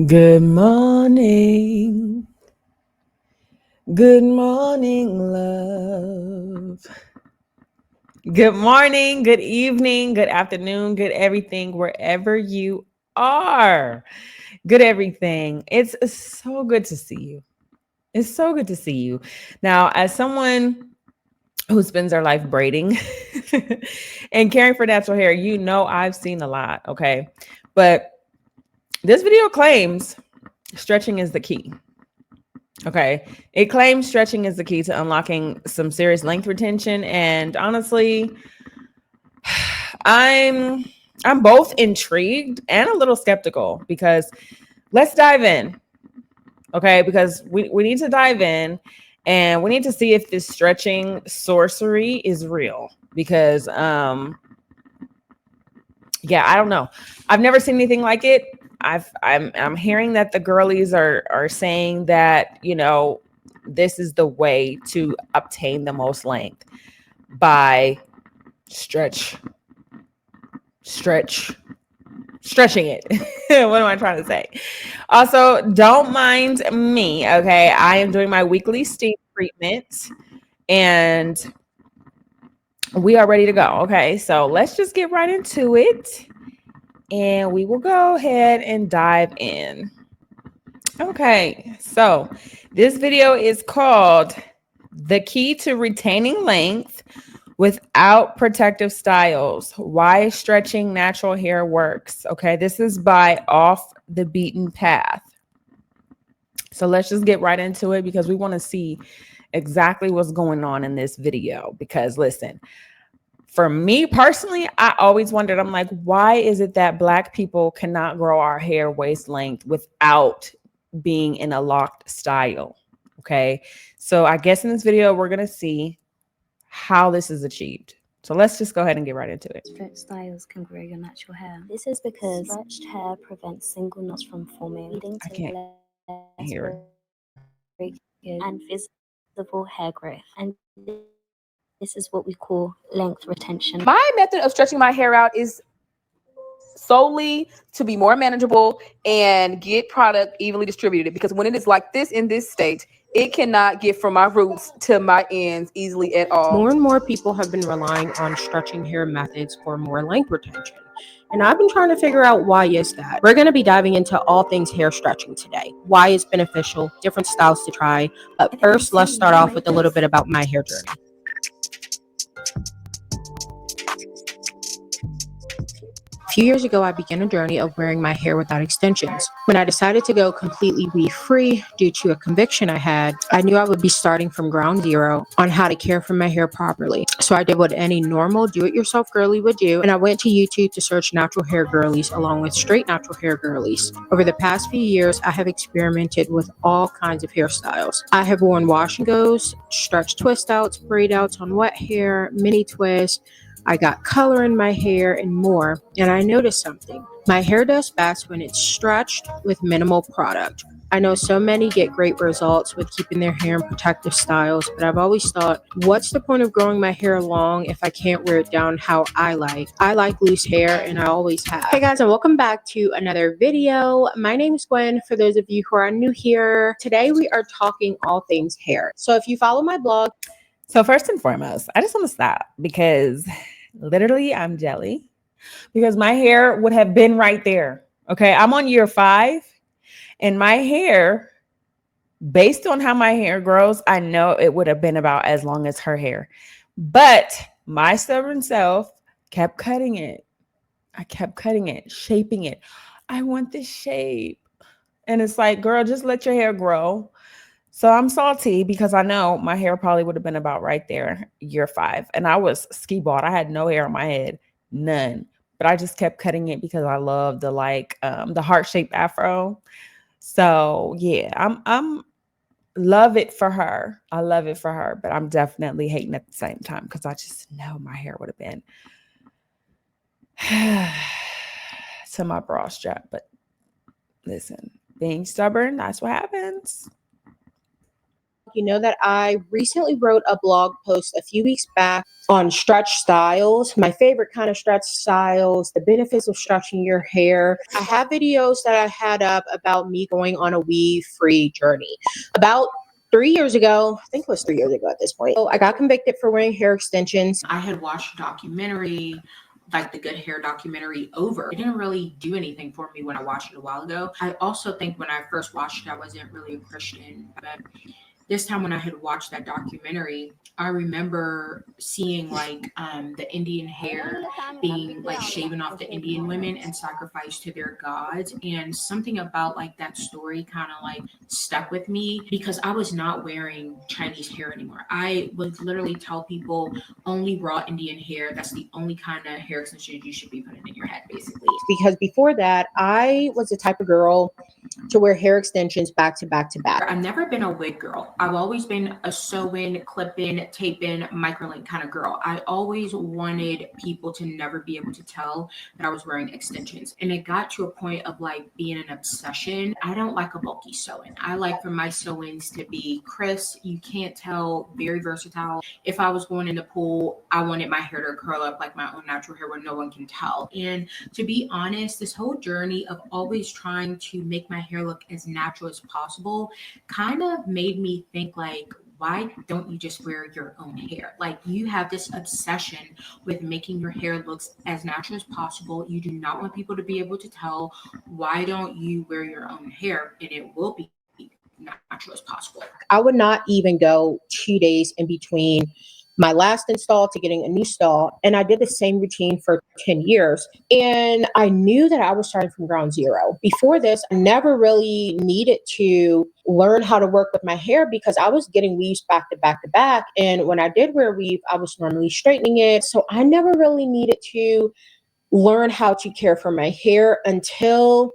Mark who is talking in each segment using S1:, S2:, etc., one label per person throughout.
S1: Good morning. Good morning, love. Good morning, good evening, good afternoon, good everything, wherever you are. Good everything. It's so good to see you. It's so good to see you. Now, as someone who spends their life braiding and caring for natural hair, you know I've seen a lot, okay? But this video claims stretching is the key. Okay. It claims stretching is the key to unlocking some serious length retention. And honestly, I'm I'm both intrigued and a little skeptical because let's dive in. Okay, because we need to dive in and we need to see if this stretching sorcery is real. Because yeah, I don't know. I've never seen anything like it. I'm hearing that the girlies are saying that, this is the way to obtain the most length by stretch stretch stretching it. What am I trying to say? Also, don't mind me, okay? I am doing my weekly steam treatment and we are ready to go. Okay, so let's just get right into it and we will go ahead and dive in. Okay, so this video is called The Key to Retaining Length Without Protective Styles, Why Stretching Natural Hair Works. Okay, this is by Off the Beaten Path. So let's just get right into it because we want to see exactly what's going on in this video. Because listen, for me personally, I always wondered, I'm like, why is it that Black people cannot grow our hair waist length without being in a locked style? Okay, so I guess in this video, we're going to see how this is achieved. So let's just go ahead and get right into it.
S2: Stretch styles can grow your natural hair. This is because stretched hair prevents single knots from forming, leading
S1: I
S2: to
S1: can't
S2: less
S1: hear.
S2: breakage and visible hair growth. And this is what we call length retention.
S3: My method of stretching my hair out is solely to be more manageable and get product evenly distributed, because when it is like this in this state, it cannot get from my roots to my ends easily at all.
S4: More and more people have been relying on stretching hair methods for more length retention. And I've been trying to figure out why is that. We're going to be diving into all things hair stretching today, why it's beneficial, different styles to try. But first, let's start off with a little bit about my hair journey. A few years ago, I began a journey of wearing my hair without extensions. When I decided to go completely weave-free due to a conviction I had, I knew I would be starting from ground zero on how to care for my hair properly. So I did what any normal do-it-yourself girly would do, and I went to YouTube to search natural hair girlies along with straight natural hair girlies. Over the past few years, I have experimented with all kinds of hairstyles. I have worn wash and goes, stretch twist outs, braid outs on wet hair, mini twists. I got color in my hair and more, and I noticed something. My hair does best when it's stretched with minimal product. I know so many get great results with keeping their hair in protective styles, but I've always thought, what's the point of growing my hair long if I can't wear it down how I like? I like loose hair, and I always have. Hey guys, and welcome back to another video. My name is Gwen, for those of you who are new here. Today we are talking all things hair. So if you follow my blog.
S1: So first and foremost, I just want to stop because literally I'm jelly because my hair would have been right there. Okay. I'm on year 5 and my hair, based on how my hair grows, I know it would have been about as long as her hair. But my stubborn self kept cutting it. I kept cutting it, shaping it. I want this shape. And it's like, girl, just let your hair grow. So I'm salty because I know my hair probably would have been about right there, year 5. And I was ski bald. I had no hair on my head, none. But I just kept cutting it because I love the heart-shaped afro. So yeah, I'm love it for her. I love it for her, but I'm definitely hating at the same time because I just know my hair would have been to my bra strap. But listen, being stubborn, that's what happens.
S4: you know that I recently wrote a blog post a few weeks back on stretch styles, my favorite kind of stretch styles, the benefits of stretching your hair. I have videos that I had up about me going on a weave-free journey. About 3 years ago, I think it was 3 years ago at this point, I got convicted for wearing hair extensions. I had watched a documentary, like the Good Hair documentary, over. It didn't really do anything for me when I watched it a while ago. I also think when I first watched it, I wasn't really a Christian, but this time when I had watched that documentary, I remember seeing like the Indian hair being like shaven off the Indian women and sacrificed to their gods. And something about like that story kind of like stuck with me because I was not wearing Chinese hair anymore. I would literally tell people only raw Indian hair. That's the only kind of hair extension you should be putting in your head, basically. Because before that, I was the type of girl to wear hair extensions back to back to back. I've never been a wig girl. I've always been a sew-in, clip-in, tape-in, microlink kind of girl. I always wanted people to never be able to tell that I was wearing extensions. And it got to a point of like being an obsession. I don't like a bulky sew-in. I like for my sew-ins to be crisp. You can't tell, very versatile. If I was going in the pool, I wanted my hair to curl up like my own natural hair where no one can tell. And to be honest, this whole journey of always trying to make my hair look as natural as possible kind of made me think like, why don't you just wear your own hair? Like you have this obsession with making your hair look as natural as possible. You do not want people to be able to tell. Why don't you wear your own hair and it will be natural as possible? I would not even go 2 days in between my last install to getting a new stall. And I did the same routine for 10 years. And I knew that I was starting from ground zero. Before this, I never really needed to learn how to work with my hair because I was getting weaves back to back to back. And when I did wear weave, I was normally straightening it. So I never really needed to learn how to care for my hair until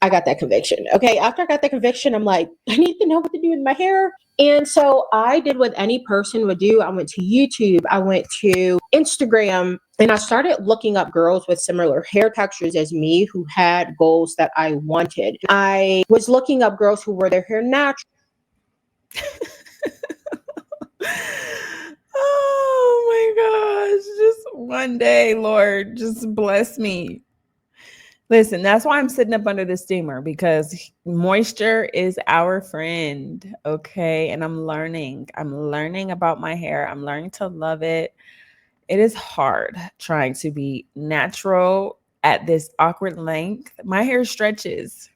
S4: I got that conviction. Okay. After I got that conviction, I'm like, I need to know what to do with my hair. And so I did what any person would do. I went to YouTube, I went to Instagram, and I started looking up girls with similar hair textures as me who had goals that I wanted. I was looking up girls who wore their hair natural.
S1: Oh my gosh. Just one day, Lord, just bless me. Listen, that's why I'm sitting up under the steamer, because moisture is our friend. Okay. And I'm learning about my hair. I'm learning to love it. It is hard trying to be natural at this awkward length. My hair stretches.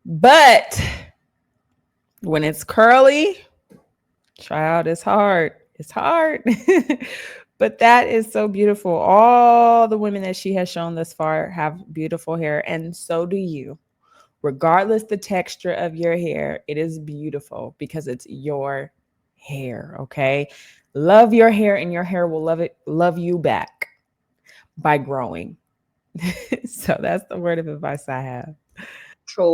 S1: But when it's curly, child, it's hard. It's hard. But that is so beautiful. All the women that she has shown thus far have beautiful hair, and so do you. Regardless the texture of your hair, it is beautiful because it's your hair, okay? Love your hair, and your hair will love you back by growing. So that's the word of advice I have.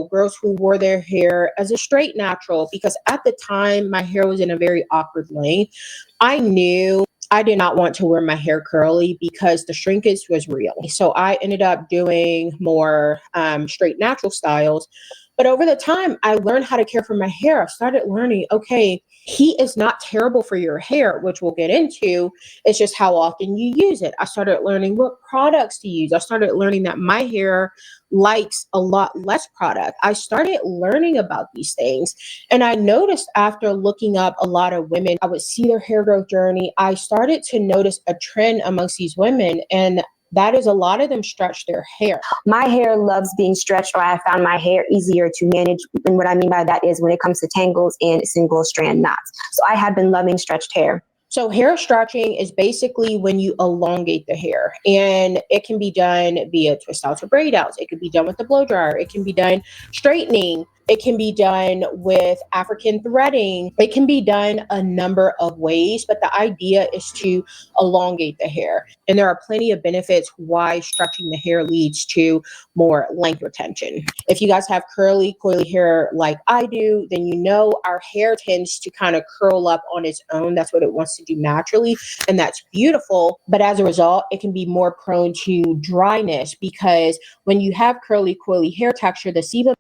S4: Girls who wore their hair as a straight natural, because at the time my hair was in a very awkward length. I knew I did not want to wear my hair curly because the shrinkage was real. So I ended up doing more straight natural styles. But over the time, I learned how to care for my hair. I started learning, okay, heat is not terrible for your hair, which we'll get into. It's just how often you use it. I started learning what products to use. I started learning that my hair likes a lot less product. I started learning about these things. And I noticed after looking up a lot of women, I would see their hair growth journey. I started to notice a trend amongst these women, and that is a lot of them stretch their hair.
S5: My hair loves being stretched, or I found my hair easier to manage. And what I mean by that is when it comes to tangles and single strand knots. So I have been loving stretched hair.
S4: So hair stretching is basically when you elongate the hair, and it can be done via twist outs or braid outs. It can be done with the blow dryer. It can be done straightening. It can be done with African threading. It can be done a number of ways, but the idea is to elongate the hair. And there are plenty of benefits why stretching the hair leads to more length retention. If you guys have curly, coily hair like I do, then you know our hair tends to kind of curl up on its own. That's what it wants to do naturally, and that's beautiful. But as a result, it can be more prone to dryness, because when you have curly, coily hair texture, the sebum.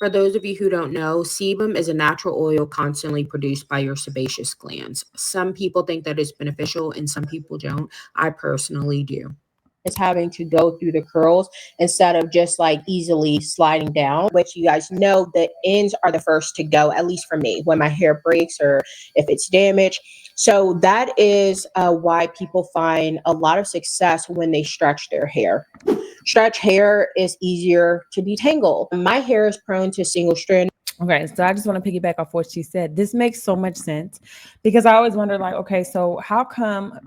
S4: For those of you who don't know, sebum is a natural oil constantly produced by your sebaceous glands. Some people think that it's beneficial and some people don't. I personally do. Is having to go through the curls instead of just like easily sliding down, which you guys know the ends are the first to go, at least for me, when my hair breaks or if it's damaged. So that is why people find a lot of success when they stretch their hair. Stretch hair is easier to detangle. My hair is prone to single strand.
S1: Okay, so I just want to piggyback off what she said. This makes so much sense because I always wonder, like, okay, so how come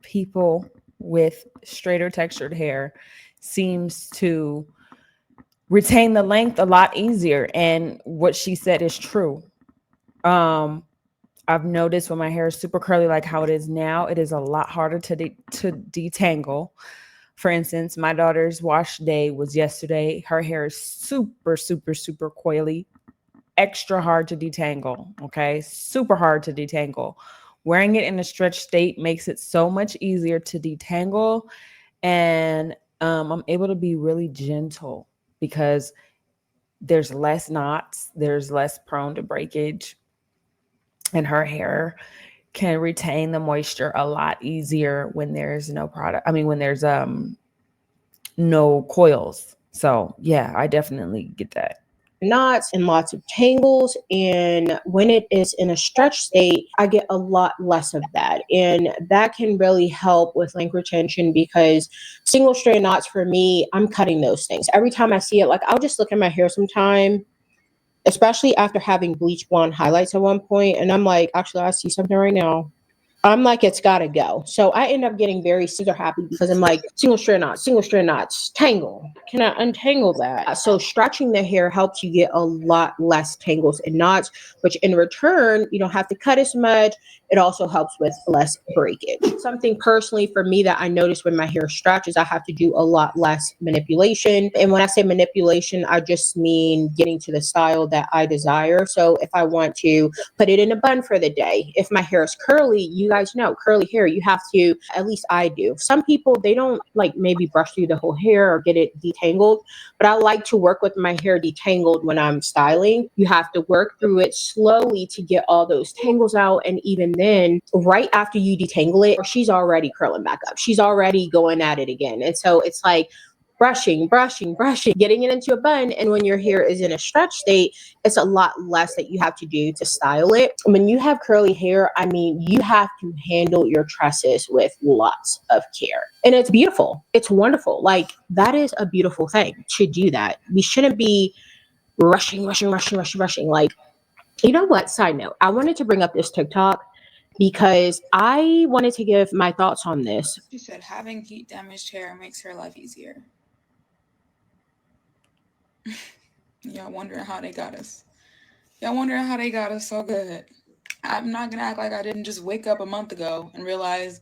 S1: people with straighter textured hair seems to retain the length a lot easier? And what she said is true. I've noticed when my hair is super curly, like how it is now, it is a lot harder to detangle. For instance, my daughter's wash day was yesterday. Her hair is super, super, super coily, extra hard to detangle. Okay, super hard to detangle. Wearing it in a stretch state makes it so much easier to detangle, and I'm able to be really gentle because there's less knots, there's less prone to breakage, and her hair can retain the moisture a lot easier when there's no product. I mean, when there's no coils. So yeah, I definitely get that.
S4: Knots and lots of tangles, and when it is in a stretch state, I get a lot less of that, and that can really help with length retention because single strand knots for me, I'm cutting those things every time I see it. Like I'll just look at my hair sometime, especially after having bleach blonde highlights at one point, and I'm like, actually I see something right now. I'm like, it's gotta go. So I end up getting very super happy because I'm like, single strand knots, tangle. Can I untangle that? So stretching the hair helps you get a lot less tangles and knots, which in return, you don't have to cut as much. It also helps with less breakage. Something personally for me that I notice when my hair stretches, I have to do a lot less manipulation. And when I say manipulation, I just mean getting to the style that I desire. So if I want to put it in a bun for the day, if my hair is curly, you guys know curly hair, you have to, at least I do. Some people, they don't like maybe brush through the whole hair or get it detangled, but I like to work with my hair detangled when I'm styling. You have to work through it slowly to get all those tangles out. And even then, right after you detangle it, she's already curling back up. She's already going at it again. And so it's like brushing, getting it into a bun. And when your hair is in a stretch state, it's a lot less that you have to do to style it. When you have curly hair, I mean, you have to handle your tresses with lots of care. And it's beautiful. It's wonderful. Like that is a beautiful thing to do that. We shouldn't be rushing. Like, you know what? Side note, I wanted to bring up this TikTok because I wanted to give my thoughts on this.
S6: She said having heat damaged hair makes her life easier. Y'all wondering how they got us. Y'all wondering how they got us so good. I'm not gonna act like I didn't just wake up a month ago and realize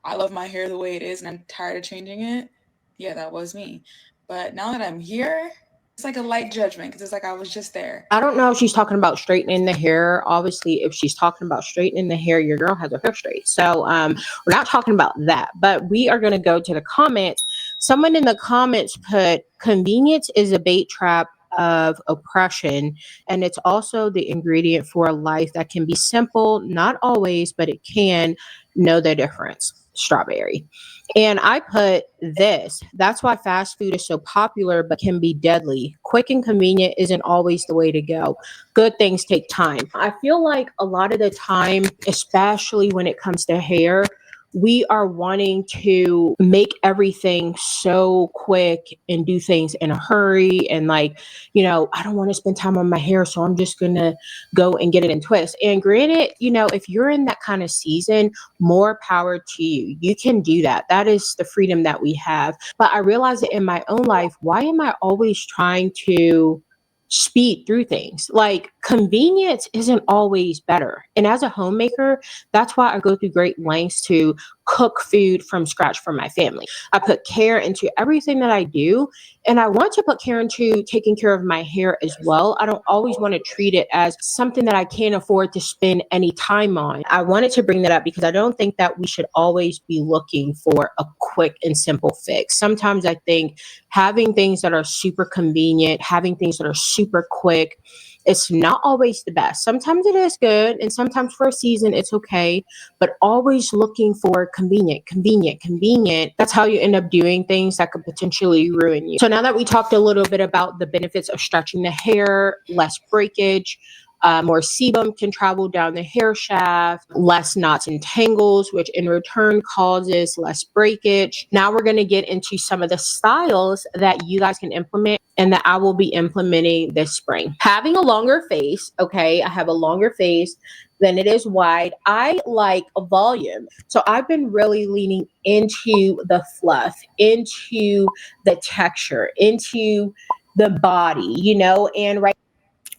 S6: I love my hair the way it is and I'm tired of changing it. Yeah, that was me. But now that I'm here, it's like a light judgment because it's like I was just there.
S4: I don't know if she's talking about straightening the hair. Obviously, if she's talking about straightening the hair, your girl has her hair straight. So we're not talking about that, but we are going to go to the comments. Someone in the comments put, convenience is a bait trap of oppression, and it's also the ingredient for a life that can be simple, not always, but it can. Know the difference. Strawberry. And I put this. That's why fast food is so popular, but can be deadly. Quick and convenient isn't always the way to go. Good things take time. I feel like a lot of the time, especially when it comes to hair, we are wanting to make everything so quick and do things in a hurry. And like, you know, I don't want to spend time on my hair, so I'm just going to go and get it in twist. And granted, you know, if you're in that kind of season, more power to you. You can do that. That is the freedom that we have. But I realize that in my own life, why am I always trying to speed through things? Like, convenience isn't always better. And as a homemaker, that's why I go through great lengths to cook food from scratch for my family. I put care into everything that I do, and I want to put care into taking care of my hair as well. I don't always want to treat it as something that I can't afford to spend any time on. I wanted to bring that up because I don't think that we should always be looking for a quick and simple fix. Sometimes I think having things that are super convenient, having things that are super quick, it's not always the best. Sometimes it is good, and sometimes for a season it's okay, but always looking for convenient, convenient, convenient. That's how you end up doing things that could potentially ruin you. So now that we talked a little bit about the benefits of stretching the hair, less breakage, more sebum can travel down the hair shaft, less knots and tangles, which in return causes less breakage. Now we're going to get into some of the styles that you guys can implement and that I will be implementing this spring. Having a longer face, okay, I have a longer face than it is wide. I like a volume. So I've been really leaning into the fluff, into the texture, into the body, you know, and right.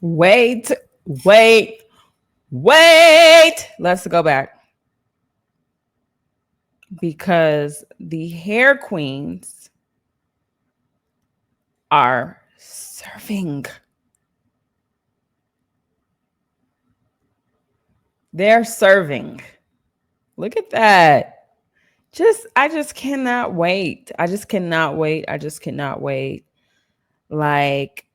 S1: Wait. Let's go back. Because the hair queens are serving. They're serving. Look at that. I just cannot wait. I just cannot wait. Like,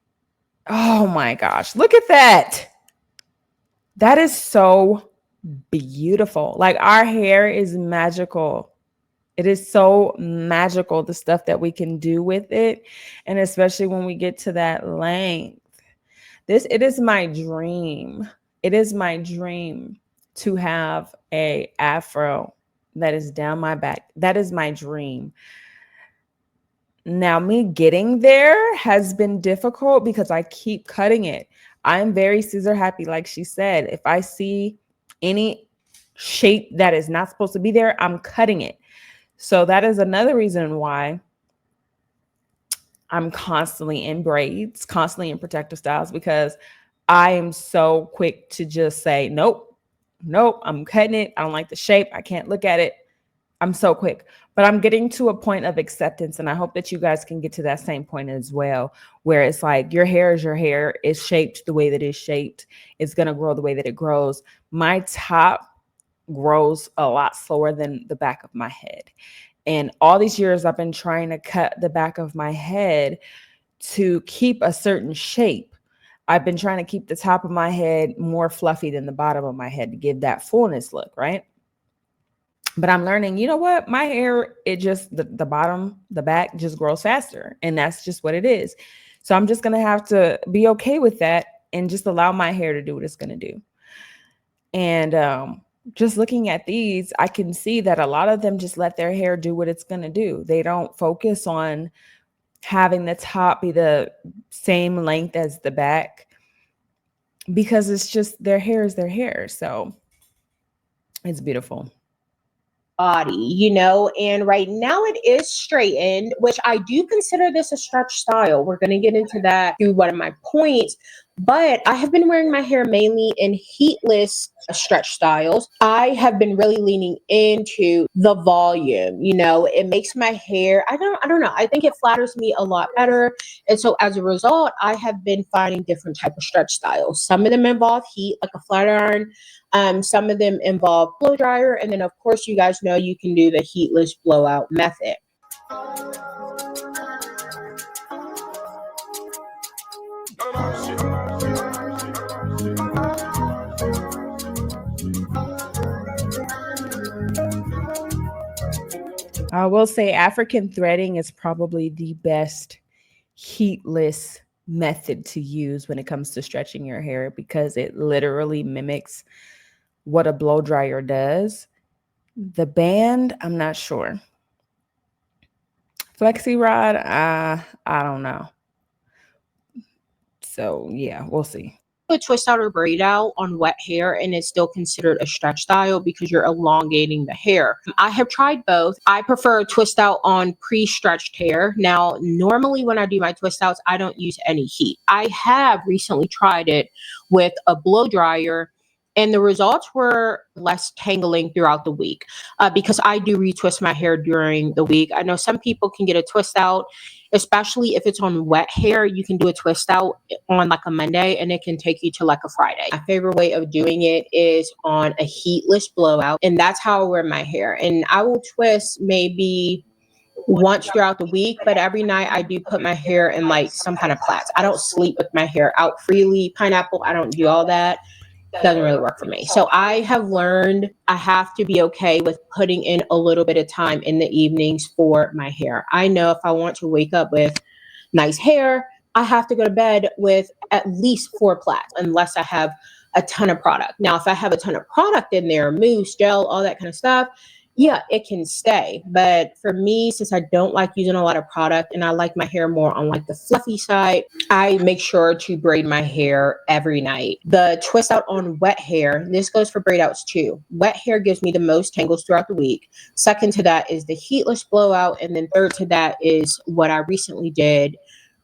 S1: oh my gosh, look at that. That is so beautiful. Like, our hair is magical. It is so magical, the stuff that we can do with it. And especially when we get to that length. It is my dream. It is my dream to have a afro that is down my back. That is my dream. Now, me getting there has been difficult because I keep cutting it. I'm very scissor happy, like she said. If I see any shape that is not supposed to be there, I'm cutting it. So that is another reason why I'm constantly in braids, constantly in protective styles, because I am so quick to just say, nope, I'm cutting it. I don't like the shape. I can't look at it. I'm so quick, but I'm getting to a point of acceptance. And I hope that you guys can get to that same point as well, where it's like, your hair is your hair. It's shaped the way that it's shaped. It's going to grow the way that it grows. My top grows a lot slower than the back of my head. And all these years I've been trying to cut the back of my head to keep a certain shape. I've been trying to keep the top of my head more fluffy than the bottom of my head to give that fullness look, right? But I'm learning, you know what? My hair, it just, the bottom, the back just grows faster. And that's just what it is. So I'm just going to have to be okay with that and just allow my hair to do what it's going to do. And just looking at these, I can see that a lot of them just let their hair do what it's going to do. They don't focus on having the top be the same length as the back, because it's just, their hair is their hair. So it's beautiful.
S4: Body, you know, and right now it is straightened, which I do consider this a stretch style. We're going to get into that through one of my points, but I have been wearing my hair mainly in heatless stretch styles. I have been really leaning into the volume, you know, it makes my hair, I don't know, I think it flatters me a lot better. And so as a result, I have been finding different type of stretch styles. Some of them involve heat, like a flat iron. Some of them involve blow dryer. And then of course, you guys know you can do the heatless blowout method.
S1: I will say African threading is probably the best heatless method to use when it comes to stretching your hair, because it literally mimics what a blow dryer does. The band, I'm not sure. Flexi rod, I don't know. So yeah, we'll see.
S4: A twist out or braid out on wet hair, and it's still considered a stretch style because you're elongating the hair. I have tried both. I prefer a twist out on pre-stretched hair. Now, normally when I do my twist outs, I don't use any heat. I have recently tried it with a blow dryer, and the results were less tangling throughout the week because I do retwist my hair during the week. I know some people can get a twist out, especially if it's on wet hair. You can do a twist out on like a Monday and it can take you to like a Friday. My favorite way of doing it is on a heatless blowout, and that's how I wear my hair. And I will twist maybe once throughout the week, but every night I do put my hair in like some kind of plaits. I don't sleep with my hair out freely. Pineapple, I don't do all that. Doesn't really work for me. So I have learned I have to be okay with putting in a little bit of time in the evenings for my hair. I know if I want to wake up with nice hair, I have to go to bed with at least 4 plaits unless I have a ton of product. Now, if I have a ton of product in there, mousse, gel, all that kind of stuff, yeah, it can stay. But for me, since I don't like using a lot of product and I like my hair more on like the fluffy side, I make sure to braid my hair every night. The twist out on wet hair, this goes for braid outs too. Wet hair gives me the most tangles throughout the week. Second to that is the heatless blowout. And then third to that is what I recently did,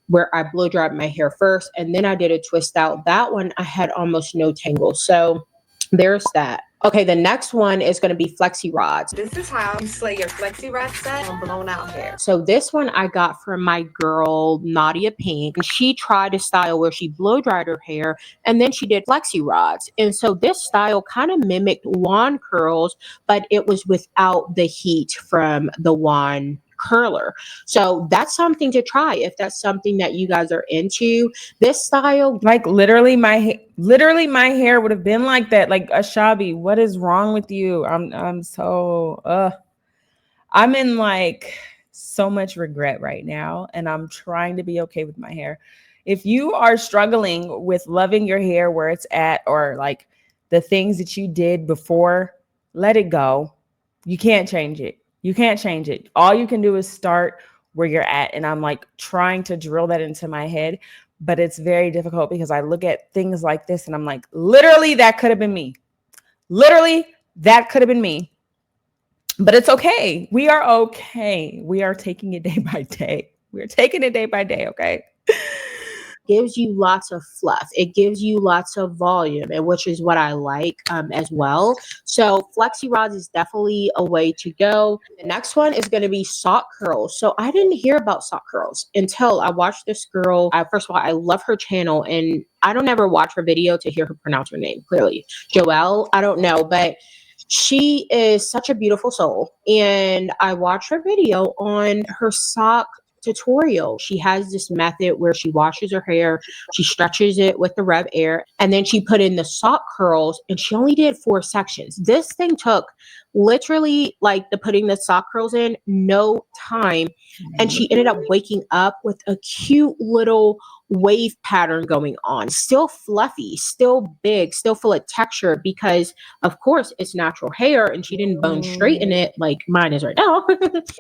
S4: where I blow dried my hair first and then I did a twist out. That one I had almost no tangles. So there's that. Okay, the next one is going to be flexi rods.
S1: This is how you slay your flexi rod set on blown out hair.
S4: So this one I got from my girl Nadia Pink. She tried a style where she blow dried her hair and then she did flexi rods. And so this style kind of mimicked wand curls, but it was without the heat from the wand curler. So that's something to try if that's something that you guys are into. This style,
S1: like literally my hair would have been like that. Like, Ashabi, what is wrong with you? I'm so I'm in like so much regret right now, and I'm trying to be okay with my hair. If you are struggling with loving your hair where it's at, or like the things that you did before, let it go. You can't change it. You can't change it. All you can do is start where you're at. And I'm like trying to drill that into my head, but it's very difficult because I look at things like this and I'm like, literally, that could have been me. Literally, that could have been me. But it's okay. We are okay. We are taking it day by day. We're taking it day by day, okay?
S4: gives you lots of fluff. It gives you lots of volume, and which is what I like as well. So flexi rods is definitely a way to go. The next one is going to be sock curls. So I didn't hear about sock curls until I watched this girl. First of all, I love her channel, and I don't ever watch her video to hear her pronounce her name clearly. Joelle, I don't know, but she is such a beautiful soul. And I watched her video on her sock tutorial. She has this method where she washes her hair, she stretches it with the Rev Air, and then she put in the sock curls, and she only did 4 sections. This thing took literally like the putting the sock curls in no time. And she ended up waking up with a cute little wave pattern going on, still fluffy, still big, still full of texture, because of course it's natural hair and she didn't bone straighten it like mine is right now.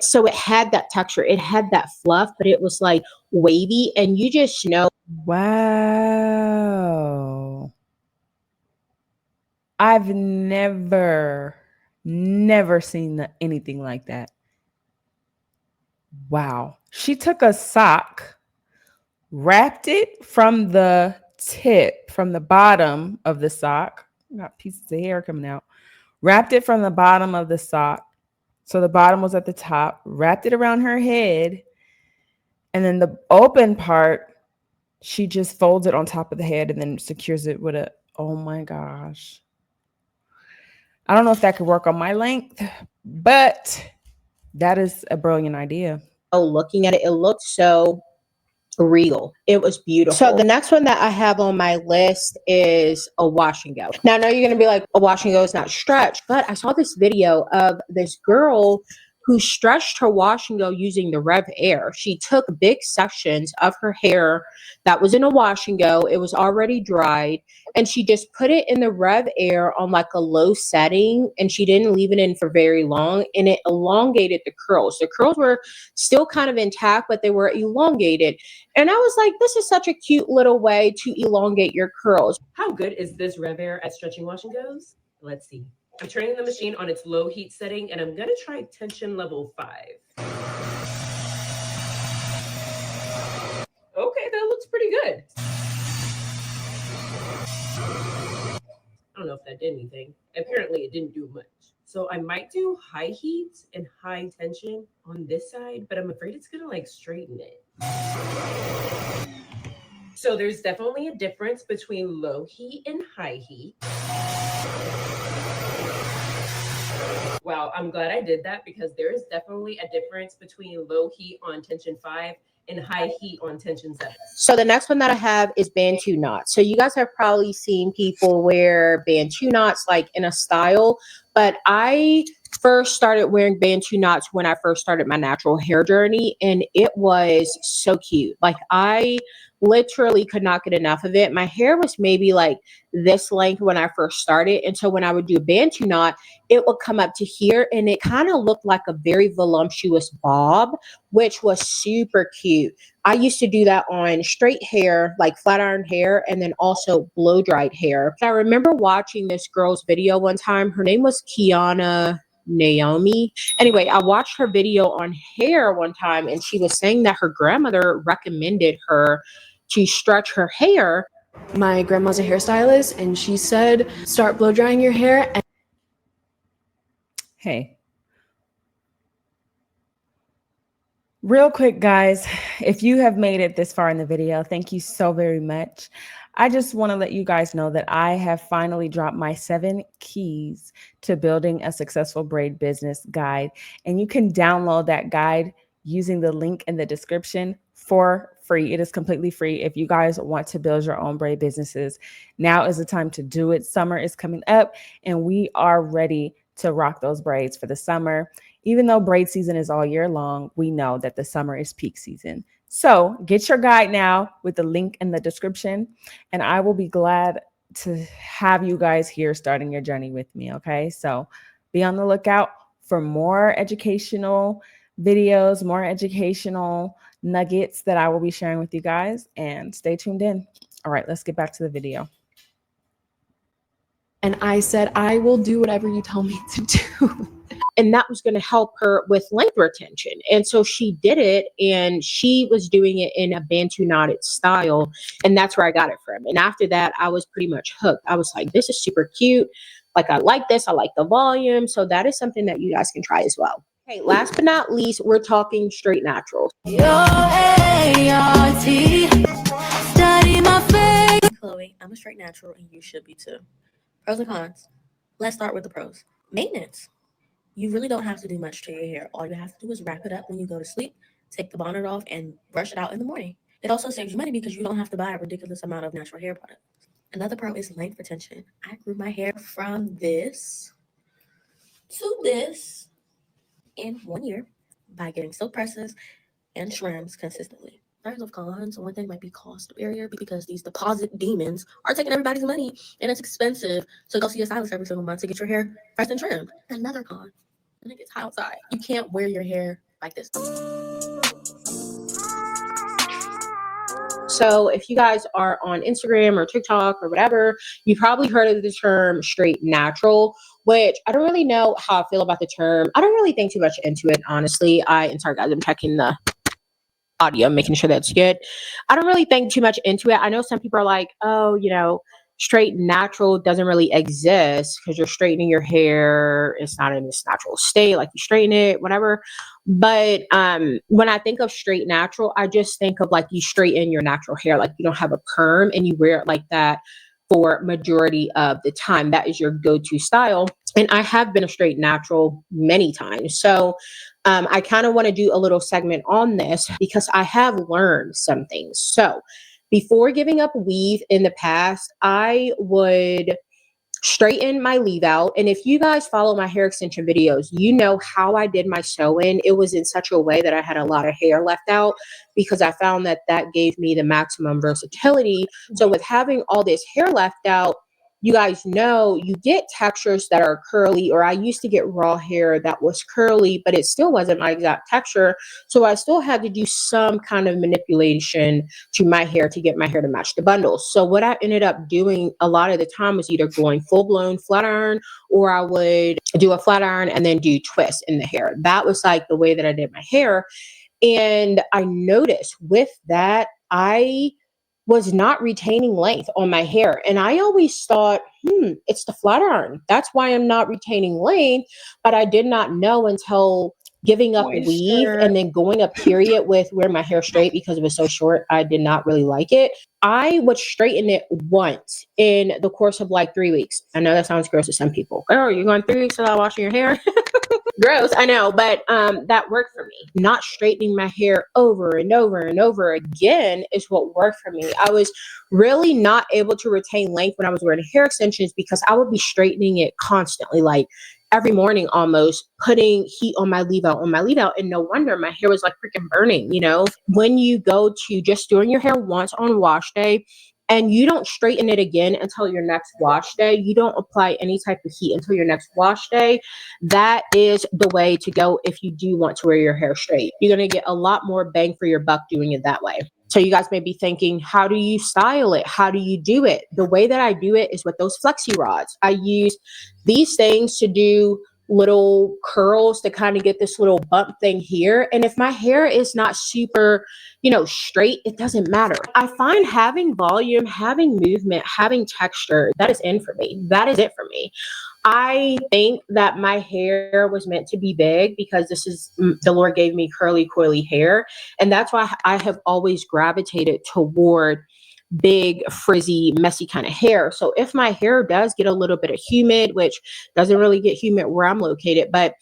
S4: So it had that texture, it had that fluff, but it was like wavy, and you just know.
S1: Wow. I've never seen anything like that. Wow. She took a sock, wrapped it from the tip, from the bottom of the sock. Got pieces of hair coming out. Wrapped it from the bottom of the sock. So the bottom was at the top. Wrapped it around her head. And then the open part, she just folds it on top of the head and then secures it with a, oh my gosh. I don't know if that could work on my length, but that is a brilliant idea.
S4: Looking at it, it looked so real. It was beautiful. So the next one that I have on my list is a wash and go. Now I know you're going to be like, a wash and go is not stretch, but I saw this video of this girl who stretched her wash and go using the Rev Air. She took big sections of her hair that was in a wash and go. It was already dried, and she just put it in the Rev Air on like a low setting, and she didn't leave it in for very long, and it elongated the curls. The curls were still kind of intact, but they were elongated. And I was like, this is such a cute little way to elongate your curls.
S7: How good is this Rev Air at stretching wash and goes? Let's see. I'm turning the machine on its low heat setting, and I'm gonna try tension level 5. Okay, that looks pretty good. I don't know if that did anything. Apparently it didn't do much. So I might do high heat and high tension on this side, but I'm afraid it's gonna like straighten it. So there's definitely a difference between low heat and high heat. Wow, I'm glad I did that because there is definitely a difference between low heat on tension 5 and high heat on tension 7.
S4: So the next one that I have is Bantu knots. So you guys have probably seen people wear Bantu knots like in a style, but I first started wearing Bantu knots when I first started my natural hair journey, and it was so cute. Like I literally could not get enough of it. My hair was maybe like this length when I first started, and so when I would do a Bantu knot, it would come up to here, and it kind of looked like a very voluptuous bob, which was super cute. I used to do that on straight hair, like flat iron hair, and then also blow dried hair. I remember watching this girl's video one time. Her name was Kiana Naomi. Anyway, I watched her video on hair one time, and she was saying that her grandmother recommended her to stretch her hair.
S8: My grandma's a hairstylist, and she said, start blow drying your hair.
S1: Hey. Real quick, guys, if you have made it this far in the video, thank you so very much. I just want to let you guys know that I have finally dropped my 7 keys to building a successful braid business guide, and you can download that guide using the link in the description for free. It is completely free. If you guys want to build your own braid businesses, now is the time to do it. Summer is coming up, and we are ready to rock those braids for the summer. Even though braid season is all year long, we know that the summer is peak season. So get your guide now with the link in the description, and I will be glad to have you guys here starting your journey with me, okay? So be on the lookout for more educational videos, more educational nuggets that I will be sharing with you guys, and stay tuned in. All right, let's get back to the video.
S8: And I said, I will do whatever you tell me to do.
S4: And that was going to help her with length retention. And so she did it, and she was doing it in a Bantu knotted style. And that's where I got it from. And after that, I was pretty much hooked. I was like, this is super cute. Like, I like this. I like the volume. So that is something that you guys can try as well. Okay, last but not least, we're talking straight natural.
S9: Chloe, I'm a straight natural, and you should be too. Pros and cons. Let's start with the pros. Maintenance. You really don't have to do much to your hair. All you have to do is wrap it up when you go to sleep, take the bonnet off, and brush it out in the morning. It also saves you money because you don't have to buy a ridiculous amount of natural hair products. Another pro is length retention. I grew my hair from this to this in 1 year by getting silk presses and trims consistently. In terms of cons, one thing might be cost barrier because these deposit demons are taking everybody's money, and it's expensive to go see a stylist every single month to get your hair pressed and trimmed. Another con, I think it's hot outside. You can't wear your hair like this.
S4: So if you guys are on Instagram or TikTok or whatever, you probably heard of the term straight natural, which I don't really know how I feel about the term. I don't really think too much into it, honestly. Sorry guys, I'm checking the audio, making sure that's good. I don't really think too much into it. I know some people are like, oh, you know, straight natural doesn't really exist because you're straightening your hair. It's not in this natural state, like you straighten it, whatever. But when I think of straight natural, I just think of like you straighten your natural hair, like you don't have a perm and you wear it like that for majority of the time. That is your go-to style. And I have been a straight natural many times. So I kind of want to do a little segment on this because I have learned some things. So before giving up weave in the past, I would straighten my leave out. And if you guys follow my hair extension videos, you know how I did my sew-in. It was in such a way that I had a lot of hair left out because I found that that gave me the maximum versatility. So with having all this hair left out, you guys know you get textures that are curly, or I used to get raw hair that was curly, but it still wasn't my exact texture. So I still had to do some kind of manipulation to my hair to get my hair to match the bundles. So what I ended up doing a lot of the time was either going full blown flat iron, or I would do a flat iron and then do twists in the hair. That was like the way that I did my hair. And I noticed with that, I was not retaining length on my hair. And I always thought, it's the flat iron. That's why I'm not retaining length. But I did not know until giving up weave and then going a period with wearing my hair straight because it was so short. I did not really like it. I would straighten it once in the course of like 3 weeks. I know that sounds gross to some people. Oh, you're going 3 weeks without washing your hair? Gross, I know, but that worked for me. Not straightening my hair over and over and over again is what worked for me. I was really not able to retain length when I was wearing hair extensions because I would be straightening it constantly, like every morning almost, putting heat on my leave out, and no wonder my hair was like freaking burning, you know? When you go to just doing your hair once on wash day, and you don't straighten it again until your next wash day, you don't apply any type of heat until your next wash day, that is the way to go if you do want to wear your hair straight. You're going to get a lot more bang for your buck doing it that way. So you guys may be thinking, how do you style it? How do you do it? The way that I do it is with those flexi rods. I use these things to do little curls to kind of get this little bump thing here. And if my hair is not super, straight, it doesn't matter. I find having volume, having movement, having texture, that is in for me. That is it for me. I think that my hair was meant to be big because the Lord gave me curly, coily hair. And that's why I have always gravitated toward big, frizzy, messy kind of hair. So if my hair does get a little bit of humid, which doesn't really get humid where I'm located, but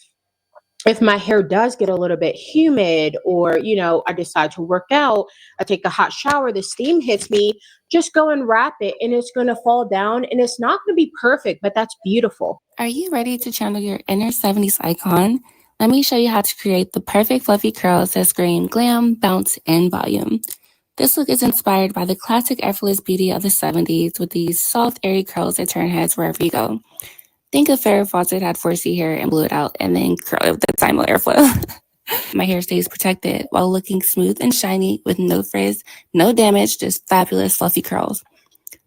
S4: if my hair does get a little bit humid, or, I decide to work out, I take a hot shower, the steam hits me, just go and wrap it and it's going to fall down, and it's not going to be perfect, but that's beautiful.
S10: Are you ready to channel your inner 70s icon? Let me show you how to create the perfect fluffy curls that scream glam, bounce, and volume. This look is inspired by the classic effortless beauty of the 70s with these soft, airy curls that turn heads wherever you go. Think if Farrah Fawcett had 4C hair and blew it out and then curl it with the Simon airflow. My hair stays protected while looking smooth and shiny with no frizz, no damage, just fabulous fluffy curls.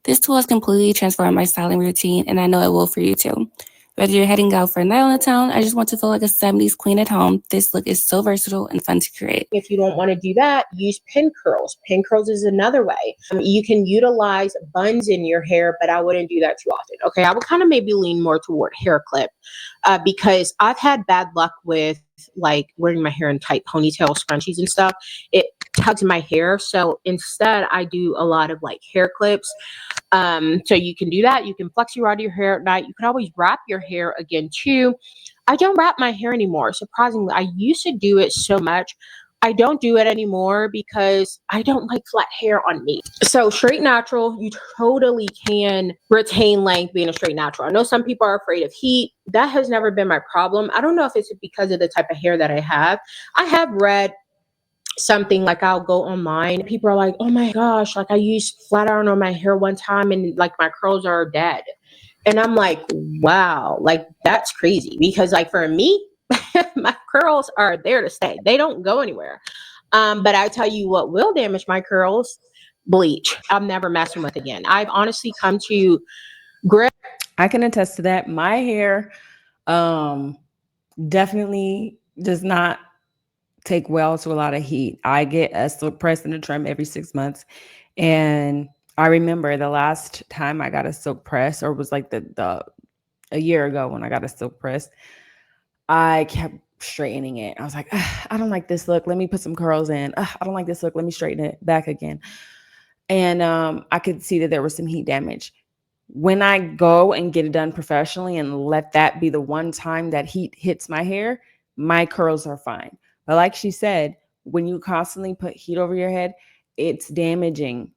S10: This tool has completely transformed my styling routine, and I know it will for you too. Whether you're heading out for a night on the town or just want to feel like a 70s queen at home, this look is so versatile and fun to create.
S4: If you don't want to do that, use pin curls. Pin curls is another way. You can utilize buns in your hair, but I wouldn't do that too often. Okay, I would kind of maybe lean more toward hair clip because I've had bad luck with like wearing my hair in tight ponytail scrunchies and stuff. It tugs my hair. So instead I do a lot of like hair clips. So you can do that. You can flexi rod your hair at night. You can always wrap your hair again too. I don't wrap my hair anymore. Surprisingly, I used to do it so much. I don't do it anymore because I don't like flat hair on me. So straight natural, you totally can retain length being a straight natural. I know some people are afraid of heat. That has never been my problem. I don't know if it's because of the type of hair that I have. I have read something like, I'll go online, people are like, oh my gosh, like I used flat iron on my hair one time and like my curls are dead. And I'm like, wow, like that's crazy, because like for me, my curls are there to stay. They don't go anywhere. But I tell you what will damage my curls: bleach. I'm never messing with again. I've honestly come to grip.
S1: I can attest to that. My hair definitely does not take well to a lot of heat. I get a silk press and a trim every 6 months. And I remember the last time I got a silk press, or was like a year ago when I got a silk press, I kept straightening it. I was like, I don't like this look. Let me put some curls in. I don't like this look. Let me straighten it back again. And I could see that there was some heat damage. When I go and get it done professionally and let that be the one time that heat hits my hair, my curls are fine. But like she said, when you constantly put heat over your head, it's damaging.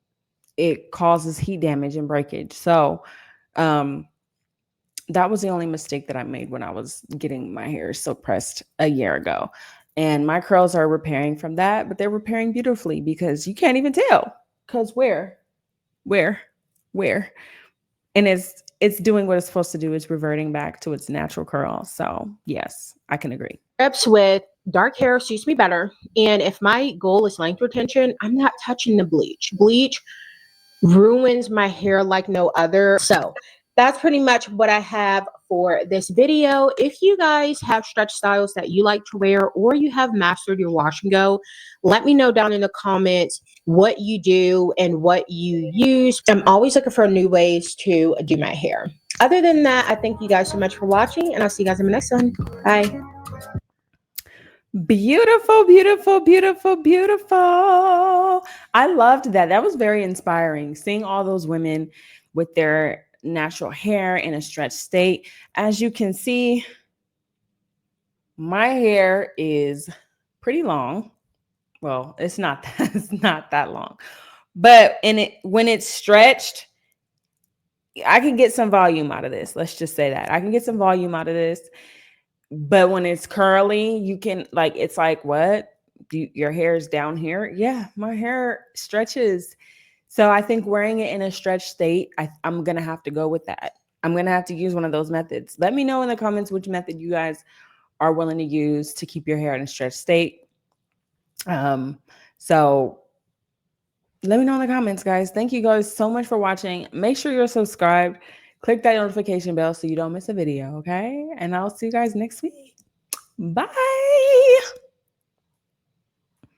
S1: It causes heat damage and breakage. So that was the only mistake that I made when I was getting my hair silk pressed a year ago. And my curls are repairing from that, but they're repairing beautifully because you can't even tell. Because where, where? And it's doing what it's supposed to do. It's reverting back to its natural curl. So yes, I can agree.
S4: Strips with dark hair suits me better. And if my goal is length retention, I'm not touching the bleach. Bleach ruins my hair like no other. So that's pretty much what I have for this video. If you guys have stretch styles that you like to wear, or you have mastered your wash and go, let me know down in the comments what you do and what you use. I'm always looking for new ways to do my hair. Other than that, I thank you guys so much for watching, and I'll see you guys in the next one. Bye.
S1: Beautiful, beautiful, beautiful, beautiful. I loved that. That was very inspiring. Seeing all those women with their natural hair in a stretched state. As you can see, my hair is pretty long. Well, it's not that long. But when it's stretched, I can get some volume out of this. Let's just say that. I can get some volume out of this. But when it's curly, you can it's like, what? Your hair is down here? Yeah, my hair stretches. So I think wearing it in a stretched state, I'm going to have to go with that. I'm going to have to use one of those methods. Let me know in the comments which method you guys are willing to use to keep your hair in a stretched state. So let me know in the comments, guys. Thank you guys so much for watching. Make sure you're subscribed. Click that notification bell so you don't miss a video, okay? And I'll see you guys next week. Bye.